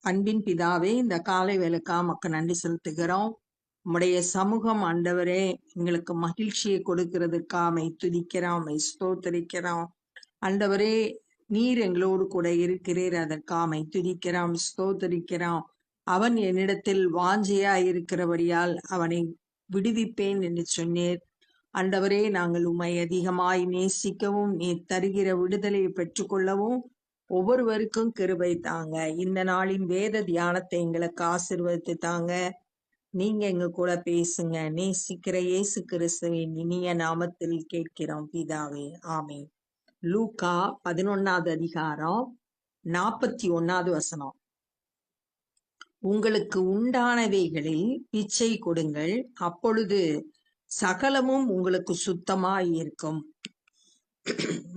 அன்பின் பிதாவே, இந்த காலை வேலைக்கா மக்கள் நன்றி செலுத்துகிறோம். உம்முடைய சமூகம் ஆண்டவரே எங்களுக்கு மகிழ்ச்சியை கொடுக்கிறதுக்காக துதிக்கிறோம், ஸ்தோத்தரிக்கிறோம். ஆண்டவரே, நீர் எங்களோடு கூட இருக்கிறீர், அதற்காக துதிக்கிறோம், ஸ்தோத்தரிக்கிறோம். அவன் என்னிடத்தில் வாஞ்சையா இருக்கிறபடியால் அவனை விடுவிப்பேன் என்று சொன்னீர். ஆண்டவரே, நாங்கள் உம்மை அதிகமாய் நேசிக்கவும் நீர் தருகிற விடுதலையை பெற்றுக்கொள்ளவும் ஒவ்வொருவருக்கும் கிருபை தாங்க. இந்த நாளின் வேத தியானத்தை எங்களுக்கு ஆசீர்வதித்து தாங்க. நீங்க எங்க கூட பேசுங்க. நேசிக்கிற இயேசு கிறிஸ்துவின் இனிய நாமத்தில் கேட்கிறோம் பிதாவே, ஆமென். லூக்கா 11வது அதிகாரம் 41வது வசனம். உங்களுக்கு உண்டானவைகளில் பிச்சை கொடுங்கள், அப்பொழுது சகலமும் உங்களுக்கு சுத்தமாய் இருக்கும்.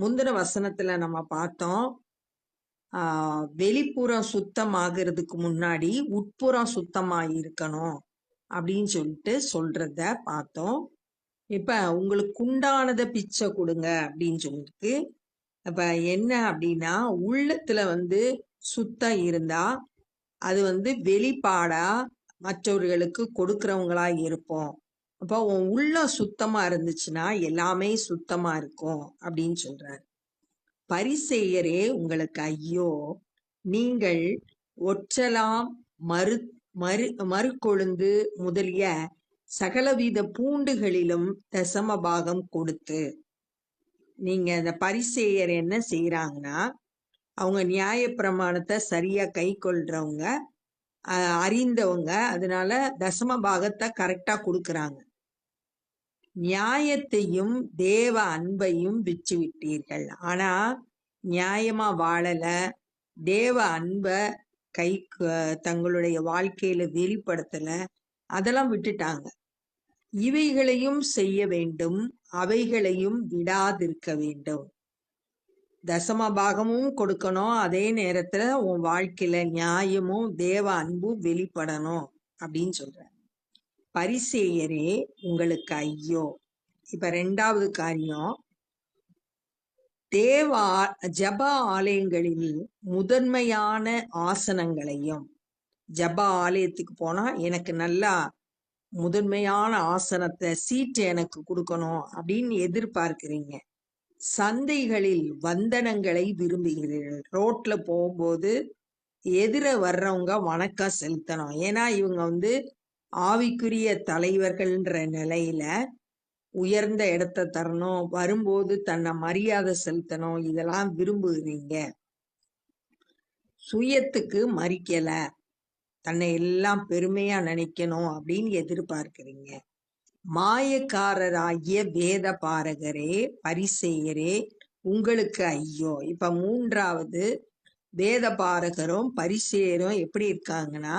முந்தின வசனத்துல நம்ம பார்த்தோம், வெளிப்புறம் சுத்தமாகிறதுக்கு முன்னாடி உட்புறம் சுத்தமாக இருக்கணும் அப்படின்னு சொல்றத பார்த்தோம். இப்ப உங்களுக்கு உண்டானதை பிச்சை கொடுங்க அப்படின்னு சொல்லிருக்கு. அப்ப என்ன அப்படின்னா, உள்ளத்துல சுத்தம் இருந்தா அது வெளிப்பாடா மற்றவர்களுக்கு கொடுக்கறவங்களா இருப்போம். அப்போ உன் உள்ள சுத்தமா இருந்துச்சுன்னா எல்லாமே சுத்தமா இருக்கும் அப்படின்னு சொல்றாரு. பரிசேயரே உங்களுக்கு ஐயோ, நீங்கள் ஒற்றலாம், மறுகொழுந்து முதலிய சகலவித பூண்டுகளிலும் தசம பாகம் கொடுத்து. நீங்க அந்த பரிசேயர் என்ன செய்யறாங்கன்னா, அவங்க நியாய பிரமாணத்தை சரியா கை கொள்றவங்க, அறிந்தவங்க, அதனால தசம பாகத்தை கரெக்டா கொடுக்கறாங்க. நியாயத்தையும் தேவ அன்பையும் விற்று விட்டீர்கள். ஆனா நியாயமா வாழல, தேவ அன்பை தங்களுடைய வாழ்க்கையில வெளிப்படுத்தல, அதெல்லாம் விட்டுட்டாங்க. இவைகளையும் செய்ய வேண்டும், அவைகளையும் விடாதிருக்க வேண்டும். தசம பாகமும் கொடுக்கணும், அதே நேரத்துல உன் வாழ்க்கையில நியாயமும் தேவ அன்பும் வெளிப்படணும் அப்படின்னு சொல்ற. பரிசேயரே உங்களுக்கு ஐயோ. இப்ப 2வது காரியம், ஜப ஆலயங்களில் முதன்மையான ஆசனங்களையும், ஜப ஆலயத்துக்கு போனா எனக்கு நல்லா முதன்மையான ஆசனத்தை, சீட்டு எனக்கு கொடுக்கணும் அப்படின்னு எதிர்பார்க்கிறீங்க. சந்தைகளில் வந்தனங்களை விரும்புகிறீர்கள். ரோட்ல போகும்போது எதிர வர்றவங்க வணக்கம் செலுத்தணும். ஏன்னா இவங்க ஆவிக்குரிய தலைவர்கள்ன்ற நிலையில உயர்ந்த இடத்தை தரணும், வரும்போது தன்னை மரியாதை செலுத்தணும், இதெல்லாம் விரும்புகிறீங்க. சுயத்துக்கு மறிக்கல, தன்னை எல்லாம் பெருமையா நினைக்கணும் அப்படின்னு எதிர்பார்க்கிறீங்க. மாயக்காரராகிய வேத பாரகரே, பரிசேயரே உங்களுக்கு ஐயோ. இப்ப 3வது, வேத பாரகரும் பரிசேயரும் எப்படி இருக்காங்கன்னா,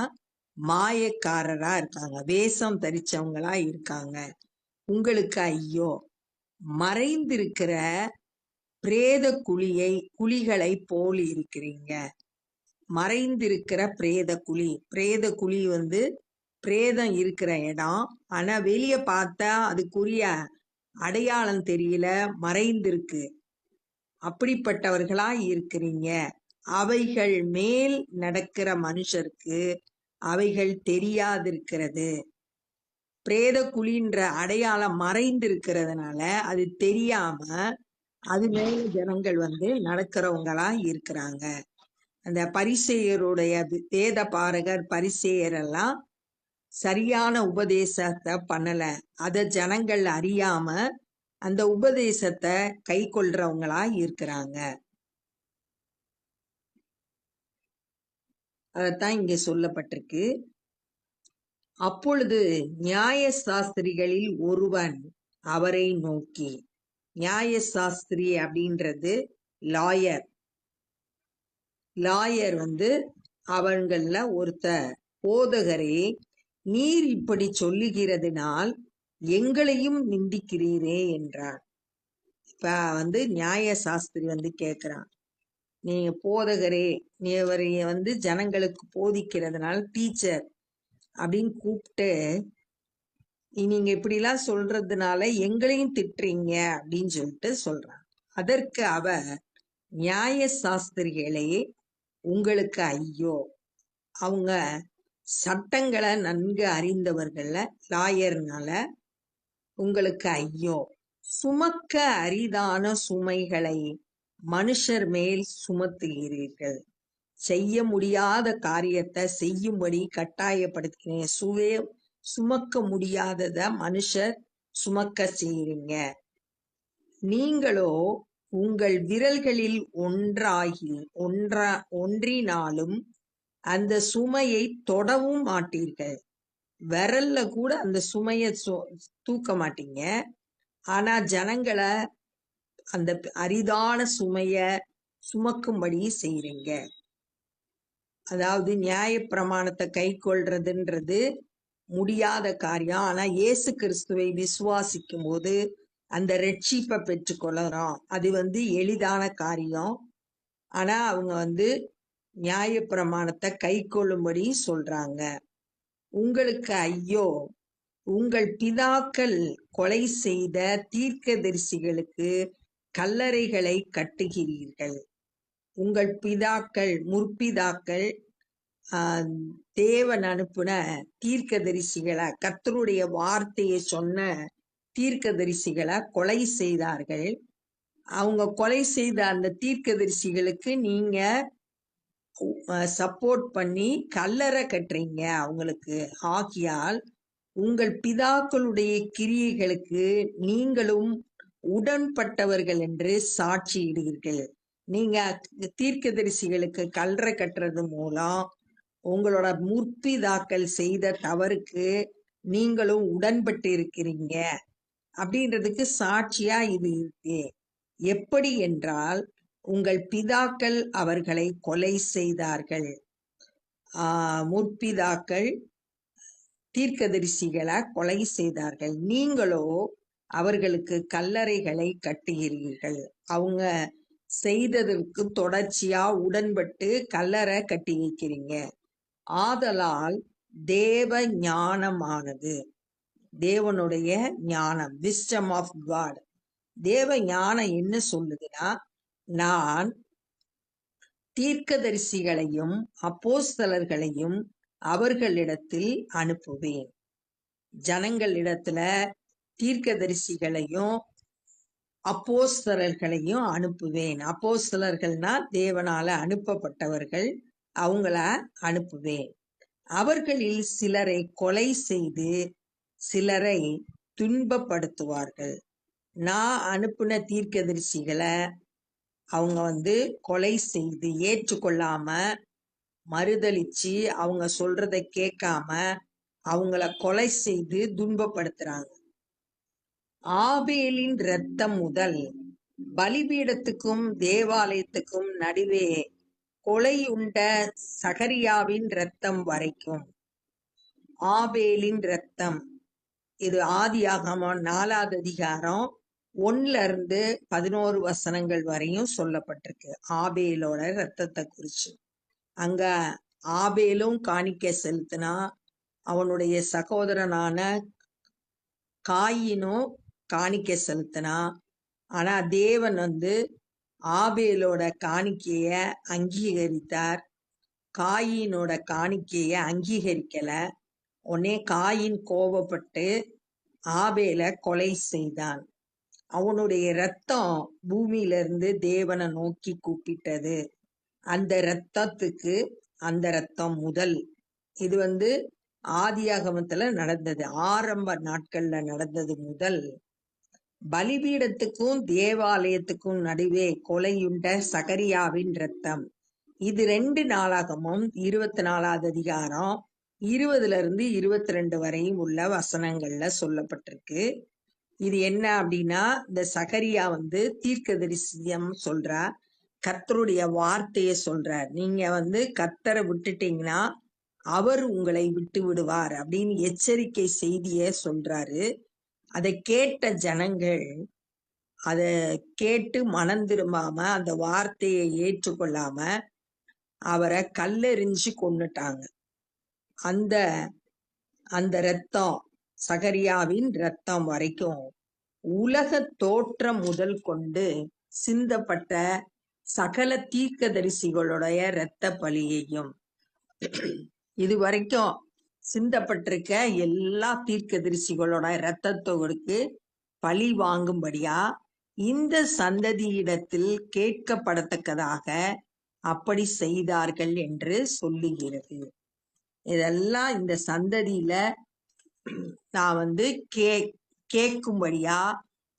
மாயக்காரரா இருக்காங்க, வேஷம் தரிச்சவங்களா இருக்காங்க. உங்களுக்கு ஐயோ, மறைந்திருக்கிற பிரேத குழிகளை போல் இருக்கிறீங்க. மறைந்திருக்கிற பிரேத குழி பிரேதம் இருக்கிற இடம். ஆனா வெளிய பார்த்தா அதுக்குரிய அடையாளம் தெரியல, மறைந்திருக்கு. அப்படிப்பட்டவர்களா இருக்கிறீங்க. அவைகள் மேல் நடக்கிற மனுஷருக்கு அவைகள் தெரியாதிருக்கிறது. பிரேத குழின்ற அடையாளம் மறைந்திருக்கிறதுனால அது தெரியாம அது மேல ஜனங்கள் நடக்கிறவங்களா இருக்கிறாங்க. அந்த பரிசேயருடைய வேத பாரகர் பரிசேயர் எல்லாம் சரியான உபதேசத்தை பண்ணல. அத ஜனங்கள் அறியாம அந்த உபதேசத்தை கை கொள்றவங்களா இருக்கிறாங்க. அதத்தான் இங்க சொல்லப்பட்டிருக்கு. அப்பொழுது நியாய சாஸ்திரிகளில் ஒருவன் அவரை நோக்கி, நியாய சாஸ்திரி அப்படின்றது லாயர் அவங்கள ஒருத்தர், போதகரே நீர் இப்படி சொல்லுகிறதுனால் எங்களையும் நிந்திக்கிறீரே என்றார். இப்ப நியாய சாஸ்திரி கேக்குறான், நீங்க போதகரே, நீ ஜனங்களுக்கு போதிக்கிறதுனால டீச்சர் அப்படின்னு கூப்பிட்டு நீங்க இப்படிலாம் சொல்றதுனால எங்களையும் திட்டுறீங்க அப்படின்னு சொல்றான். அதற்கு அவர், நியாய சாஸ்திரிகளே உங்களுக்கு ஐயோ, அவங்க சட்டங்களை நன்கு அறிந்தவர்கள, லாயர்னால உங்களுக்கு ஐயோ! சுமக்க அரிதான சுமைகளை மனுஷர் மேல் சுமத்துகிறீர்கள். செய்ய முடியாத காரியத்தை செய்யும்படி கட்டாயப்படுத்துகிறீங்க. சுமக்க முடியாதத மனுஷர் சுமக்க செய்றீங்க. நீங்களோ உங்கள் விரல்களில் ஒன்றினாலும் அந்த சுமையை தொடவும் மாட்டீர்கள். விரல்ல கூட அந்த சுமைய தூக்க மாட்டீங்க. ஆனா ஜனங்களை அந்த அரிதான சுமைய சுமக்கும்படி செய்றீங்க. அதாவது நியாயப்பிரமாணத்தை கை கொள்றதுன்றது முடியாத காரியம். ஆனா இயேசு கிறிஸ்துவை விசுவாசிக்கும் போது அந்த ரட்சிப்பை பெற்றுக்கொள்ளுறோம். அது எளிதான காரியம். ஆனா அவங்க நியாயப்பிரமாணத்தை கை கொள்ளும்படி சொல்றாங்க. உங்களுக்கு ஐயோ! உங்கள் பிதாக்கள் கொலை செய்த தீர்க்கதரிசிகளுக்கு கல்லறைகளை கட்டுகிறீர்கள். உங்கள் முற்பிதாக்கள் தேவன் அனுப்புன தீர்க்கதரிசிகளை, கர்த்தருடைய வார்த்தையை சொன்ன தீர்க்கதரிசிகளை கொலை செய்தார்கள். அவங்க கொலை செய்த அந்த தீர்க்கதரிசிகளுக்கு நீங்க சப்போர்ட் பண்ணி கல்லறை கட்டுறீங்க அவங்களுக்கு. ஆகியால் உங்கள் பிதாக்களுடைய கிரியைகளுக்கு நீங்களும் உடன்பட்டவர்கள் என்று சாட்சியிடுவீர்கள். நீங்க தீர்க்கதரிசிகளுக்கு கல்லறை கட்டுறது மூலம் உங்களோட முற்பிதாக்கள் செய்த தவறுக்கு நீங்களும் உடன்பட்டு இருக்கிறீங்க அப்படின்றதுக்கு சாட்சியா இது இருக்கு. எப்படி என்றால், உங்கள் பிதாக்கள் அவர்களை கொலை செய்தார்கள். முற்பிதாக்கள் தீர்க்கதரிசிகளை கொலை செய்தார்கள். நீங்களோ அவர்களுக்கு கல்லறைகளை கட்டுகிறீர்கள். அவங்க செய்ததற்கு தொடர்ச்சியா உடன்பட்டு கல்லறை கட்டி வைக்கிறீங்க. ஆதலால் தேவ ஞானமானது, தேவனுடைய ஞானம், விஸ்டம் ஆஃப் காட், தேவ ஞானம் என்ன சொல்லுதுன்னா, நான் தீர்க்கதரிசிகளையும் அப்போஸ்தலர்களையும் அவர்களிடத்தில் அனுப்புவேன். ஜனங்களிடத்துல தீர்க்கதரிசிகளையும் அப்போஸ்தலர்களையும் அனுப்புவேன். அப்போஸ்தலர்கள்னா தேவனால அனுப்பப்பட்டவர்கள், அவங்கள அனுப்புவேன். அவர்களில் சிலரை கொலை செய்து சிலரை துன்பப்படுத்துவார்கள். நான் அனுப்புன தீர்க்கதரிசிகளை அவங்க கொலை செய்து ஏற்றுக்கொள்ளாம மறுதலிச்சு அவங்க சொல்றத கேட்காம அவங்கள கொலை செய்து துன்பப்படுத்துறாங்க. ஆபேலின் இரத்தம் முதல் பலிபீடத்துக்கும் தேவாலயத்துக்கும் நடுவே கொலையுண்ட சகரியாவின் இரத்தம் வரைக்கும். ஆபேலின் இரத்தம், இது ஆதியாகமம் 4வது அதிகாரம் 1-11 வசனங்கள் வரையும் சொல்லப்பட்டிருக்கு ஆபேலோட இரத்தத்தை குறிச்சு. அங்க ஆபேலும் காணிக்கை செலுத்தினா, அவனுடைய சகோதரனான காயினும் காணிக்கை செலுத்தினா. ஆனா தேவன் ஆபேலோட காணிக்கைய அங்கீகரித்தார், காயினோட காணிக்கைய அங்கீகரிக்கல. உடனே காயின் கோபப்பட்டு ஆபேலை கொலை செய்தான். அவனுடைய இரத்தம் பூமியிலிருந்து தேவனை நோக்கி கூப்பிட்டது. அந்த இரத்தத்துக்கு அந்த இரத்தம் முதல், இது ஆதியாகமத்துல நடந்தது, ஆரம்ப நாட்கள்ல நடந்தது முதல். பலிபீடத்துக்கும் தேவாலயத்துக்கும் நடுவே கொலையுண்ட சகரியாவின் இரத்தம், இது 2 நாளாகமும் 24வது அதிகாரம் 20-22 வரையும் உள்ள வசனங்கள்ல சொல்லப்பட்டிருக்கு. இது என்ன அப்படின்னா, இந்த சகரியா தீர்க்கதரிசியம் சொல்றார், கர்த்தருடைய வார்த்தையை சொல்றார். நீங்க கர்த்தரை விட்டுட்டீங்கன்னா அவர் உங்களை விட்டு விடுவார் அப்படின்னு எச்சரிக்கை செய்திய சொல்றாரு. அதை கேட்ட ஜனங்கள் அதை கேட்டு மனம் திரும்பாம அந்த வார்த்தையை ஏற்றுக்கொள்ளாம அவரை கல்லெறிஞ்சு கொன்னுட்டாங்க. அந்த அந்த இரத்தம், சகரியாவின் இரத்தம் வரைக்கும் உலக தோற்றம் முதல் கொண்டு சிந்தப்பட்ட சகல தீர்க்கதரிசிகளுடைய இரத்த பலியையும் இது வரைக்கும் சிந்தப்பட்டிருக்க எல்லா தீர்க்கதரிசிகளோட இரத்தத்தோருக்கு பழி வாங்கும்படியா இந்த சந்ததியிடத்தில் கேட்கப்படத்தக்கதாக அப்படி செய்தார்கள் என்று சொல்லுகிறது. இதெல்லாம் இந்த சந்ததியில நான் கேட்கும்படியா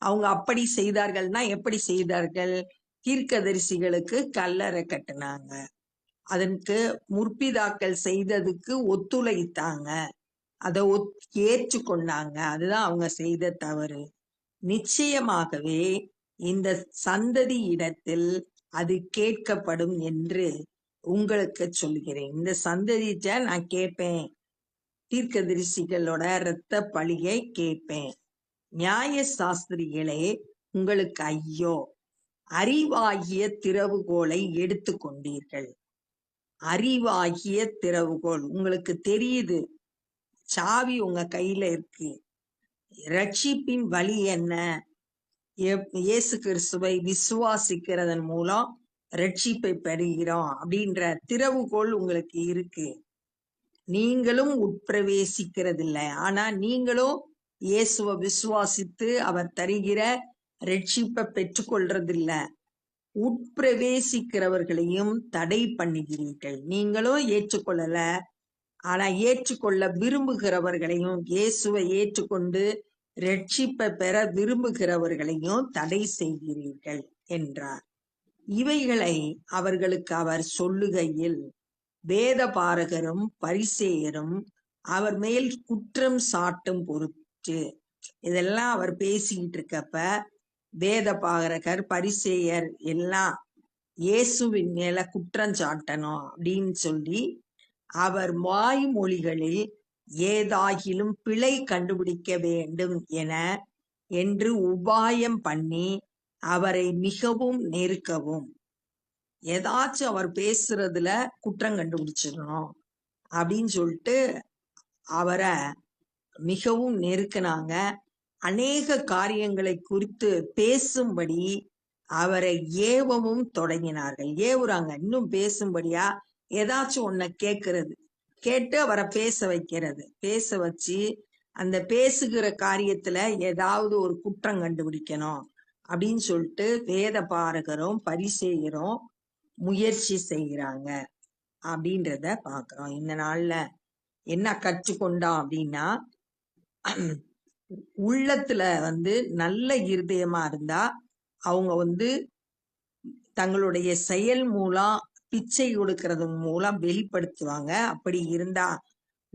அவங்க அப்படி செய்தார்கள்னா எப்படி செய்தார்கள்? தீர்க்கதரிசிகளுக்கு கல்லறை கட்டினாங்க, அதற்கு முற்பிதாக்கள் செய்ததுக்கு ஒத்துழைத்தாங்க, அதை ஏற்றுக்கொண்டாங்க. அதுதான் அவங்க செய்த தவறு. நிச்சயமாகவே இந்த சந்ததி இடத்தில் அது கேட்கப்படும் என்று உங்களுக்கு சொல்கிறேன். இந்த சந்ததிட்ட நான் கேட்பேன், தீர்க்கதரிசிகளோட இரத்த பழியை கேட்பேன். நியாய சாஸ்திரிகளே, உங்களுக்கு ஐயோ! அறிவாகிய திறவுகோலை எடுத்து கொண்டீர்கள். அறிவாகிய திறவுகோல் உங்களுக்கு தெரியுது, சாவி உங்க கையில இருக்கு. ரட்சிப்பின் வழி என்ன? இயேசு கிறிஸ்துவை விசுவாசிக்கிறதன் மூலம் ரட்சிப்பை பெறுகிறோம் அப்படின்ற திறவுகோல் உங்களுக்கு இருக்கு. நீங்களும் உட்பிரவேசிக்கிறதில்லை, ஆனா நீங்களும் இயேசுவை விசுவாசித்து அவர் தருகிற ரட்சிப்பை பெற்றுக்கொள்றதில்லை. உட்பிரவேசிக்கிறவர்களையும் தடை பண்ணுகிறீர்கள். நீங்களும் ஏற்றுக்கொள்ளல, ஆனா ஏற்றுக்கொள்ள விரும்புகிறவர்களையும், இயேசுவை ஏற்றுக்கொண்டு ரட்சிப்பை பெற விரும்புகிறவர்களையும் தடை செய்கிறீர்கள் என்றார். இவைகளை அவர்களுக்கு அவர் சொல்லுகையில் வேத பாரகரும் பரிசேயரும் அவர் மேல் குற்றம் சாட்டும் பொருட்டு, இதெல்லாம் அவர் பேசிக்கிட்டு இருக்கப்ப வேத பாரகர் பரிசேயர் எல்லாம் இயேசுவின் மேல குற்றம் சாட்டணும் அப்படின்னு சொல்லி அவர் வாய்மொழிகளில் ஏதாகிலும் பிழை கண்டுபிடிக்க வேண்டும் என்று உபாயம் பண்ணி அவரை மிகவும் நெருக்கவும், ஏதாச்சும் அவர் பேசுறதுல குற்றம் கண்டுபிடிச்சிடணும் அப்படின்னு சொல்லிட்டு அவரை மிகவும் நெருக்கினாங்க. அநேக காரியங்களை குறித்து பேசும்படி அவரை ஏவவும் தொடங்கினார்கள். ஏவுறாங்க, இன்னும் பேசும்படியா ஏதாச்சும் ஒன்ன கேட்டு அவரை பேச வைக்கிறது. பேச வச்சு அந்த பேசுகிற காரியத்துல ஏதாவது ஒரு குற்றம் கண்டுபிடிக்கணும் அப்படின்னு சொல்லிட்டு வேத பாரகரும் பரிசேயரும் முயற்சி செய்கிறாங்க அப்படின்றத பாக்குறோம். இந்த நாள்ல என்ன கற்றுக்கொண்டோம் அப்படின்னா, உள்ளத்துல நல்ல இருதயமா இருந்தா அவங்க தங்களுடைய செயல் மூலம் பிச்சை கொடுக்கறது மூலம் வெளிப்படுத்துவாங்க. அப்படி இருந்தா,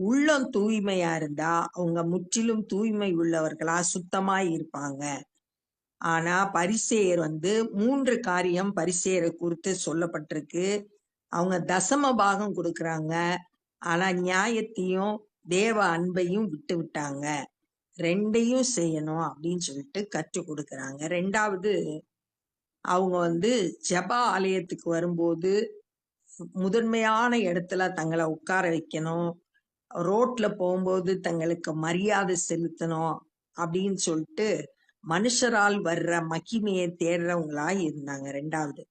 உள்ளம் தூய்மையா இருந்தா அவங்க முற்றிலும் தூய்மை உள்ளவர்களா சுத்தமாய் இருப்பாங்க. ஆனா பரிசேயர் 3 காரியம் பரிசேயரை குறித்து சொல்லப்பட்டிருக்கு. அவங்க தசம பாகம் கொடுக்கறாங்க, ஆனா நியாயத்தையும் தேவ அன்பையும் விட்டு விட்டாங்க. ரெண்டையும் செய்யணும் அப்படின்னு சொல்லிட்டு கற்றுக் கொடுக்கறாங்க. 2வது, அவங்க ஜெப ஆலயத்துக்கு வரும்போது முதன்மையான இடத்துல தங்களை உட்கார வைக்கணும், ரோட்ல போகும்போது தங்களுக்கு மரியாதை செலுத்தணும் அப்படின்னு சொல்லிட்டு மனுஷரால் வர்ற மகிமையை தேடுறவங்களா இருந்தாங்க. 2வது.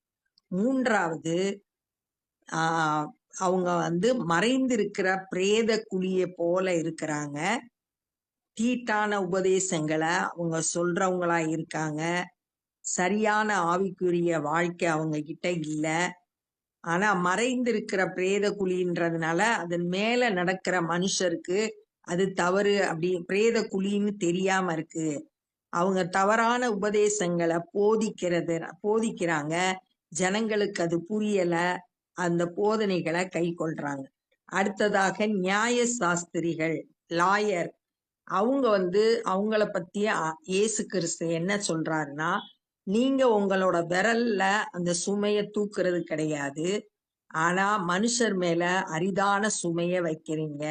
3வது, அவங்க மறைந்திருக்கிற பிரேத குழிய போல இருக்கிறாங்க. தீட்டான உபதேசங்களை அவங்க சொல்றவங்களா இருக்காங்க. சரியான ஆவிக்குரிய வாழ்க்கை அவங்க கிட்ட இல்ல. ஆனா மறைந்திருக்கிற பிரேத குழின்றதுனால அதன் மேல நடக்கிற மனுஷருக்கு அது தவறு, அப்படி பிரேத குழின்னு தெரியாம இருக்கு. அவங்க தவறான உபதேசங்களை போதிக்கிறாங்க, ஜனங்களுக்கு அது புரியல, அந்த போதனைகளை கை கொள்றாங்க. அடுத்ததாக நியாய சாஸ்திரிகள், லாயர், அவங்க அவங்கள பத்திய இயேசு கிறிஸ்து என்ன சொல்றாருன்னா, நீங்க உங்களோட விரல்ல அந்த சுமைய தூக்குறது கிடையாது, ஆனா மனுஷர் மேல அரிதான சுமைய வைக்கிறீங்க.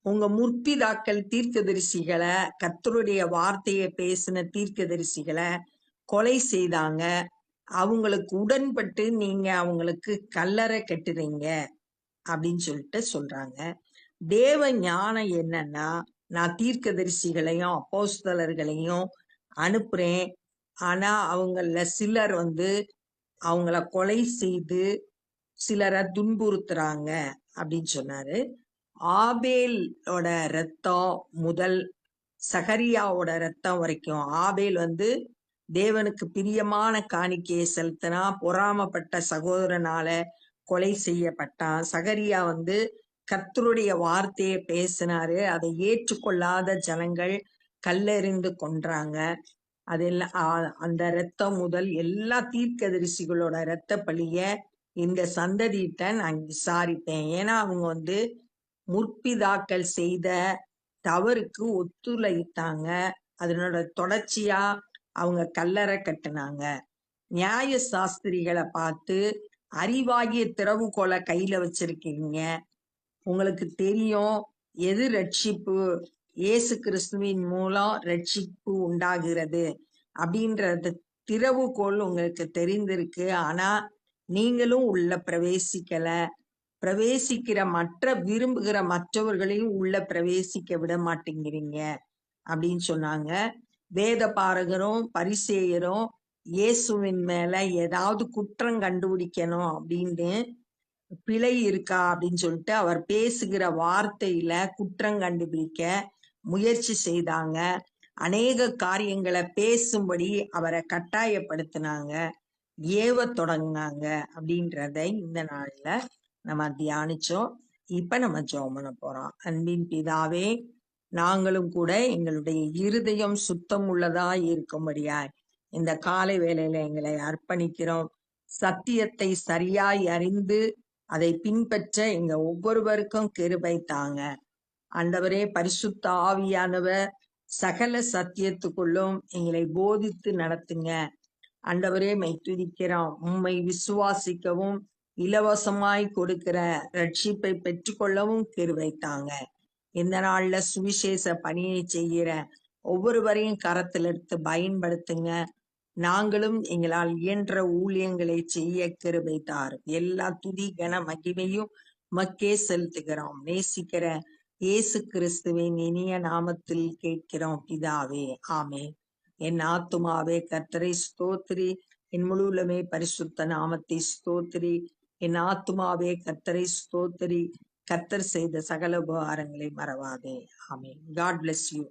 உங்க முற்பிதாக்கள் தீர்க்கதரிசிகளை, கர்த்தருடைய வார்த்தையை பேசின தீர்க்கதரிசிகளை கொலை செய்தாங்க. அவங்களுக்கு உடன்பட்டு நீங்க அவங்களுக்கு கல்லறை கட்டுறீங்க அப்படின்னு சொல்லிட்டு சொல்றாங்க. தேவ ஞானம் என்னன்னா, நான் தீர்க்கதரிசிகளையும் அப்போஸ்தலர்களையும் அனுப்புறேன், ஆனா அவங்கள சிலர் அவங்கள கொலை செய்து சிலரை துன்புறுத்துறாங்க அப்படின்னு சொன்னாரு. ஆபேலோட ரத்தம் முதல் சகரியாவோட ரத்தம் வரைக்கும். ஆபேல் தேவனுக்கு பிரியமான காணிக்கையை செலுத்தினா, பொறாமப்பட்ட சகோதரனால கொலை செய்யப்பட்டான். சகரியா கர்த்தருடைய வார்த்தையை பேசினாரு, அதை ஏற்றுக்கொள்ளாத ஜனங்கள் கல்லெறிந்து கொன்றாங்க. அதெல்லாம் அந்த ரத்தம் முதல் எல்லா தீர்க்கதரிசிகளோட ரத்த பலிய இந்த சந்ததியிட்ட நான் விசாரிப்பேன். ஏன்னா அவங்க முற்பிதாக்கள் செய்த தவறுக்கு ஒத்துழைத்தாங்க. அதனோட தொடர்ச்சியா அவங்க கல்லறை கட்டுனாங்க. நியாய சாஸ்திரிகளை பார்த்து, அறிவாகிய திறவுகோலை கையில வச்சிருக்கீங்க, உங்களுக்கு தெரியும் எது ரட்சிப்பு, இயேசு கிறிஸ்துவின் மூலம் ரட்சிப்பு உண்டாகிறது அப்படின்றது திறவுகோல் உங்களுக்கு தெரிந்திருக்கு. ஆனா நீங்களும் உள்ள பிரவேசிக்கல. பிரவேசிக்கிற விரும்புகிற மற்றவர்களையும் உள்ள பிரவேசிக்க விட மாட்டேங்கிறீங்க அப்படின்னு சொன்னாங்க. வேத பாரகரும் பரிசேயரும் இயேசுவின் மேல ஏதாவது குற்றம் கண்டுபிடிக்கணும் அப்படின்னு, பிழை இருக்கா அப்படின்னு சொல்லிட்டு அவர் பேசுகிற வார்த்தையில குற்றம் கண்டுபிடிக்க முயற்சி செய்தாங்க. அநேக காரியங்களை பேசும்படி அவரை கட்டாயப்படுத்தினாங்க, ஏவ தொடங்கினாங்க அப்படின்றத இந்த நாள்ல நம்ம தியானிச்சோம். இப்ப நம்ம ஜெபம் பண்ண போறோம். அன்பின் பிதாவே, நாங்களும் கூட எங்களுடைய இருதயம் சுத்தம் உள்ளதா இருக்கும்படியாய் இந்த காலை வேளையில எங்களை அர்ப்பணிக்கிறோம். சத்தியத்தை சரியாய் அறிந்து அதை பின்பற்ற எங்க ஒவ்வொருவருக்கும் கிருபை தாங்க. ஆண்டவரே, பரிசுத்த ஆவியானவர் சகல சத்தியத்துக்குள்ளும் எங்களை போதித்து நடத்துங்க. ஆண்டவரே, மை துதிக்கிறோம். உம்மை விசுவாசிக்கவும் இலவசமாய் கொடுக்கிற ரட்சிப்பை பெற்றுக்கொள்ளவும் கிருபை தாங்க. இந்த நாள்ல சுவிசேஷ பணியை செய்கிற ஒவ்வொருவரையும் கரத்தில் எடுத்து பயன்படுத்துங்க. நாங்களும் எங்களால் இயன்ற ஊழியங்களை செய்ய கிருபை தாரும். எல்லா துதி கன மகிமையும் மக்கே செலுத்துகிறோம். நேசிக்கிற இயேசு கிறிஸ்துவின் இனிய நாமத்தில் கேட்கிறோம் பிதாவே, ஆமென். என் ஆத்துமாவே கர்த்தரை ஸ்தோத்திரி, என் முழுவலுமே பரிசுத்த நாமத்தை ஸ்தோத்திரி. என் ஆத்துமாவே கர்த்தரை ஸ்தோத்திரி, கர்த்தர் செய்த சகல உபகாரங்களை மறவாதே. ஆமென். God bless you.